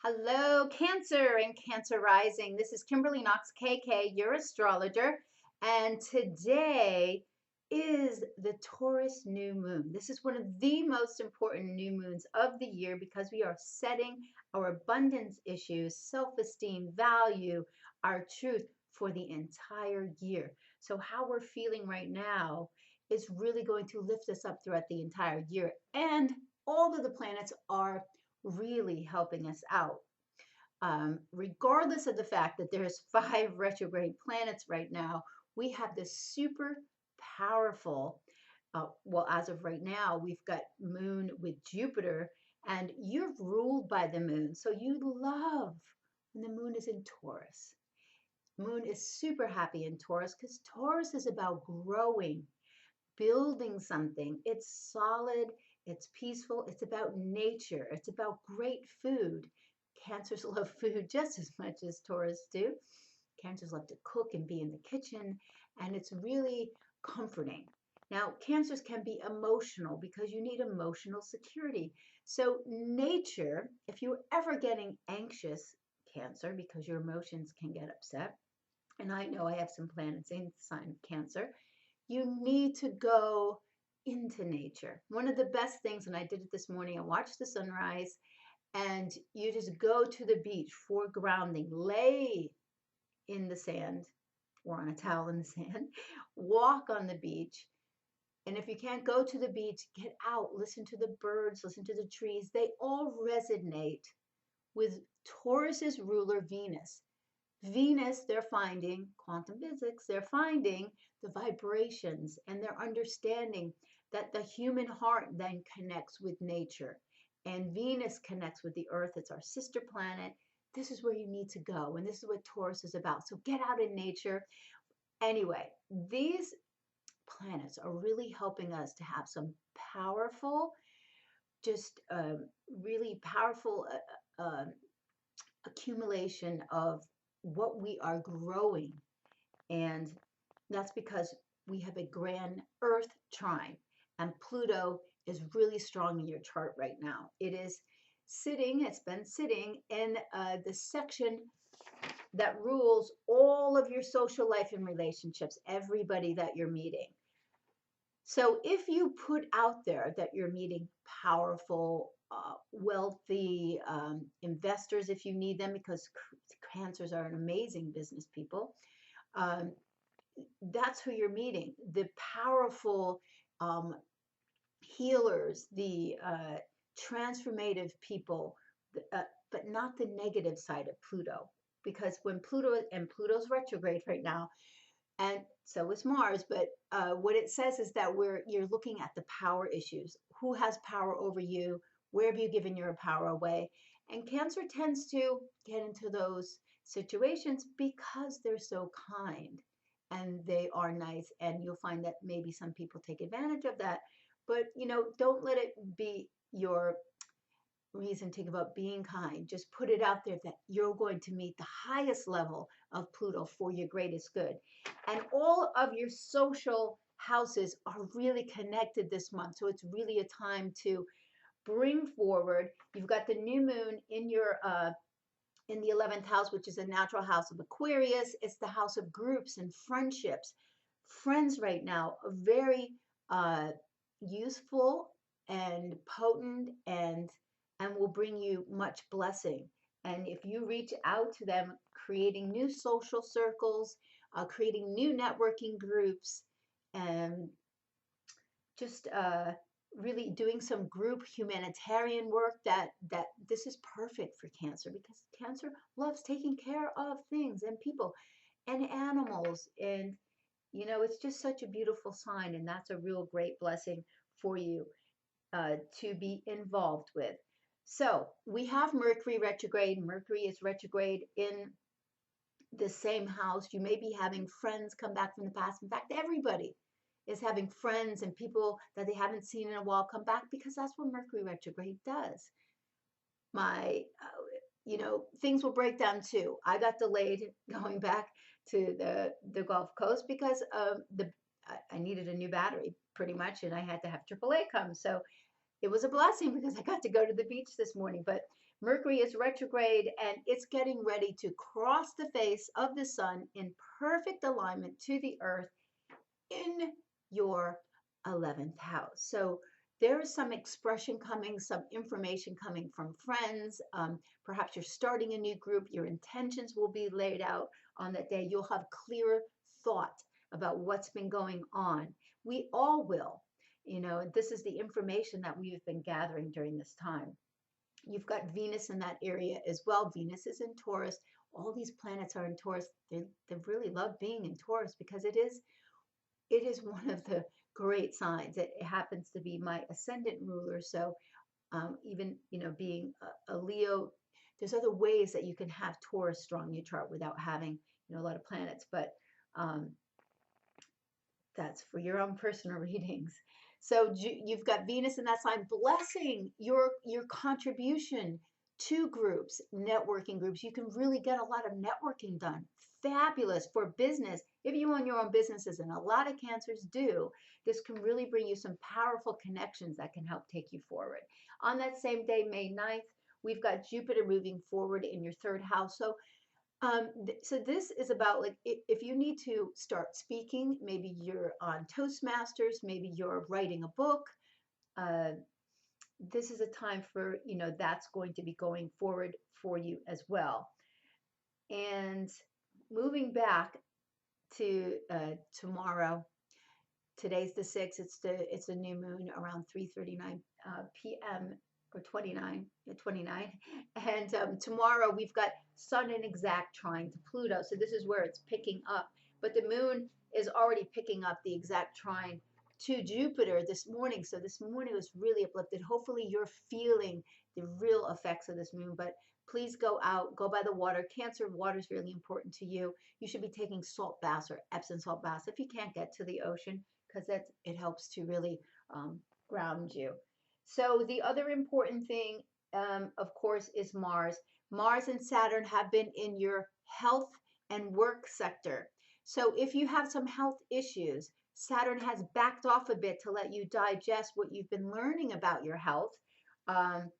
Hello, Cancer and Cancer Rising. This is Kimberly Knox, KK, your astrologer. And today is the Taurus new moon. This is one of the most important new moons of the year because we are setting our abundance issues, self esteem, value, our truth for the entire year. So, how we're feeling right now is really going to lift us up throughout the entire year. And all of the planets are really helping us out. Regardless of the fact that there's 5 retrograde planets right now, we have this super powerful, well, as of right now, we've got Moon with Jupiter, and you're ruled by the Moon. So you love when the Moon is in Taurus. Moon is super happy in Taurus because Taurus is about growing, building something. It's solid, it's peaceful, it's about nature, it's about great food. Cancers love food just as much as Taurus do. Cancers love to cook and be in the kitchen, and it's really comforting. Now, cancers can be emotional because you need emotional security. So, nature, if you're ever getting anxious, Cancer, because your emotions can get upset, and I know I have some planets in the sign of Cancer, you need to go into nature. One of the best things, and I did it this morning, I watched the sunrise, and you just go to the beach for grounding, lay in the sand or on a towel in the sand, walk on the beach. And if you can't go to the beach, get out, listen to the birds, listen to the trees. They all resonate with Taurus's ruler, Venus. Venus, they're finding quantum physics, they're finding the vibrations and they're understanding that the human heart then connects with nature and Venus connects with the earth. It's our sister planet. This is where you need to go. And this is what Taurus is about. So get out in nature. Anyway, these planets are really helping us to have some powerful, just really powerful accumulation of what we are growing. And that's because we have a grand Earth trine, and Pluto is really strong in your chart right now. It is sitting, it's been sitting in the section that rules all of your social life and relationships, everybody that you're meeting. So if you put out there that you're meeting powerful, wealthy investors, if you need them, because cancers are an amazing business people, um, that's who you're meeting. The powerful um, healers, the transformative people, but not the negative side of Pluto. Because when Pluto's retrograde right now, and so is Mars. But what it says is that you're looking at the power issues. Who has power over you? Where have you given your power away? And Cancer tends to get into those situations because they're so kind and they are nice. And you'll find that maybe some people take advantage of that. But don't let it be your reason to give up being kind. Just put it out there that you're going to meet the highest level of Pluto for your greatest good. And all of your social houses are really connected this month. So it's really a time to bring forward. You've got the new moon in your in the 11th house, which is a natural house of Aquarius. It's the house of groups and friendships. Friends right now are very uh, useful and potent and will bring you much blessing. And if you reach out to them, creating new social circles, creating new networking groups, and just really doing some group humanitarian work, that this is perfect for Cancer because Cancer loves taking care of things and people and animals. And it's just such a beautiful sign, and that's a real great blessing for you to be involved with. So we have Mercury retrograde. Mercury is retrograde in the same house. You may be having friends come back from the past. In fact, everybody is having friends and people that they haven't seen in a while come back because that's what Mercury retrograde does. My, things will break down too. I got delayed going back to the Gulf Coast because I needed a new battery pretty much, and I had to have AAA come. So it was a blessing because I got to go to the beach this morning. But Mercury is retrograde and it's getting ready to cross the face of the sun in perfect alignment to the earth in your 11th house. So there is some expression coming, some information coming from friends. Perhaps you're starting a new group. Your intentions will be laid out on that day. You'll have clearer thought about what's been going on. We all will, and this is the information that we've been gathering during this time. You've got Venus in that area as well. Venus is in Taurus. All these planets are in Taurus. They really love being in Taurus because it is one of the great signs. It happens to be my ascendant ruler. So even being a Leo, there's other ways that you can have Taurus strong in your chart without having a lot of planets. But um, that's for your own personal readings. So you've got Venus in that sign, blessing your contribution to groups, networking groups. You can really get a lot of networking done. Fabulous for business. If you own your own businesses, and a lot of Cancers do, this can really bring you some powerful connections that can help take you forward. On that same day, May 9th, we've got Jupiter moving forward in your third house. So this is about, like, if you need to start speaking, maybe you're on Toastmasters, maybe you're writing a book. Uh, this is a time for, that's going to be going forward for you as well. And moving back to tomorrow, today's the 6th. It's a new moon around 3:39 p.m. or 29. And tomorrow we've got Sun in exact trine to Pluto. So this is where it's picking up. But the moon is already picking up the exact trine to Jupiter this morning. So this morning was really uplifted. Hopefully you're feeling the real effects of this moon. But please go out, go by the water. Cancer, water is really important to you. You should be taking salt baths or Epsom salt baths if you can't get to the ocean, because it helps to really ground you. So the other important thing, of course, is Mars. Mars and Saturn have been in your health and work sector. So if you have some health issues, Saturn has backed off a bit to let you digest what you've been learning about your health. Um,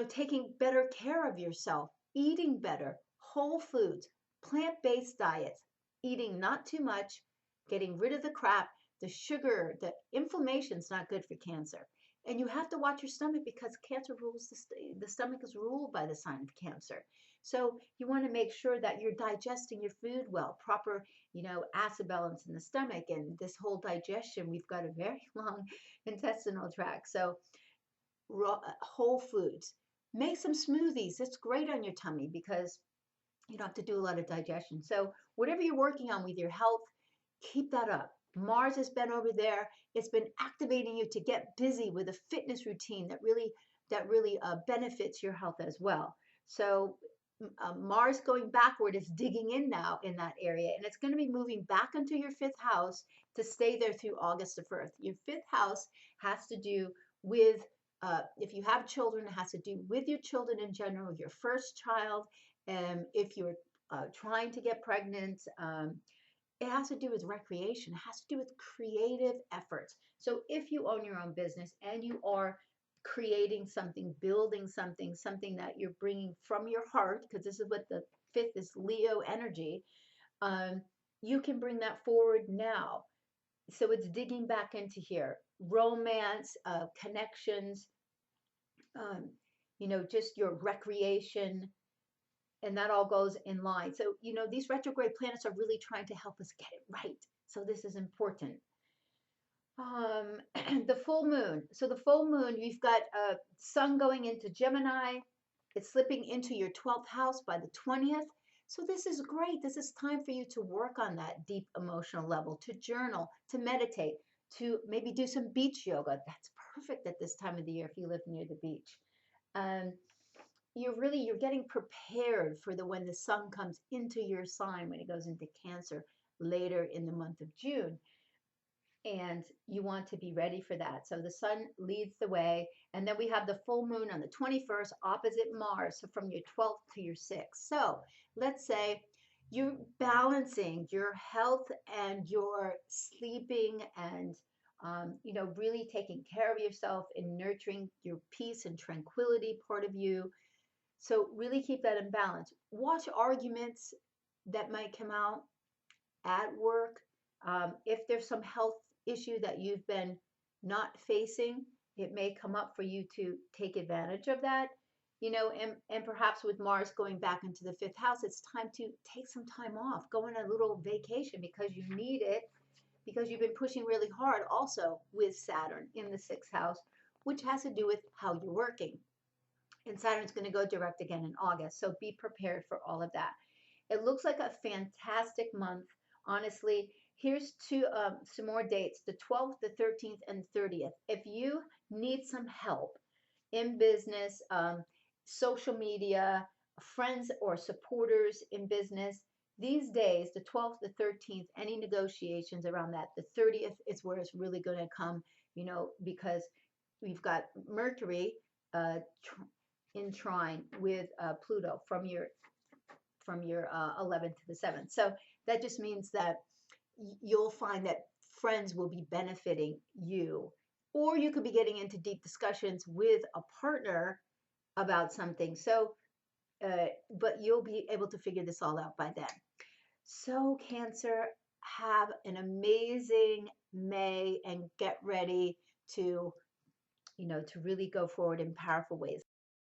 Taking better care of yourself, eating better, whole foods, plant-based diets, eating not too much, getting rid of the crap, the sugar, the inflammation's not good for Cancer. And you have to watch your stomach because Cancer rules the stomach is ruled by the sign of Cancer. So you want to make sure that you're digesting your food well, proper, acid balance in the stomach, and this whole digestion. We've got a very long intestinal tract. So raw, whole foods. Make some smoothies. It's great on your tummy because you don't have to do a lot of digestion. So whatever you're working on with your health, keep that up. Mars has been over there. It's been activating you to get busy with a fitness routine that really benefits your health as well. So Mars going backward is digging in now in that area, and it's going to be moving back into your fifth house to stay there through August the 1st. Your fifth house has to do with, if you have children, it has to do with your children in general, your first child. If you're trying to get pregnant, it has to do with recreation. It has to do with creative efforts. So if you own your own business and you are creating something, building something, something that you're bringing from your heart, because this is what the fifth is, Leo energy, you can bring that forward now. So it's digging back into here. Romance, connections, just your recreation, and that all goes in line. So, these retrograde planets are really trying to help us get it right. So this is important. The full moon. So the full moon, you've got sun going into Gemini. It's slipping into your 12th house by the 20th. So this is great. This is time for you to work on that deep emotional level, to journal, to meditate, to maybe do some beach yoga. That's perfect at this time of the year if you live near the beach. You're getting prepared for when the sun comes into your sign, when it goes into Cancer later in the month of June. And you want to be ready for that. So the sun leads the way. And then we have the full moon on the 21st opposite Mars. So from your 12th to your 6th. So let's say you're balancing your health and your sleeping and really taking care of yourself and nurturing your peace and tranquility part of you. So really keep that in balance. Watch arguments that might come out at work. If there's some health issue that you've been not facing, it may come up for you to take advantage of that. And perhaps with Mars going back into the fifth house, it's time to take some time off, go on a little vacation because you need it, because you've been pushing really hard also with Saturn in the sixth house, which has to do with how you're working. And Saturn's going to go direct again in August. So be prepared for all of that. It looks like a fantastic month, honestly. Here's some more dates: the 12th, the 13th, and 30th. If you need some help in business, social media, friends or supporters in business, these days, the 12th, the 13th, any negotiations around that, the 30th is where it's really going to come, because we've got Mercury uh, in trine with Pluto from your 11th to the 7th. So that just means that you'll find that friends will be benefiting you, or you could be getting into deep discussions with a partner about something. So, but you'll be able to figure this all out by then. So, Cancer, have an amazing May and get ready to, to really go forward in powerful ways.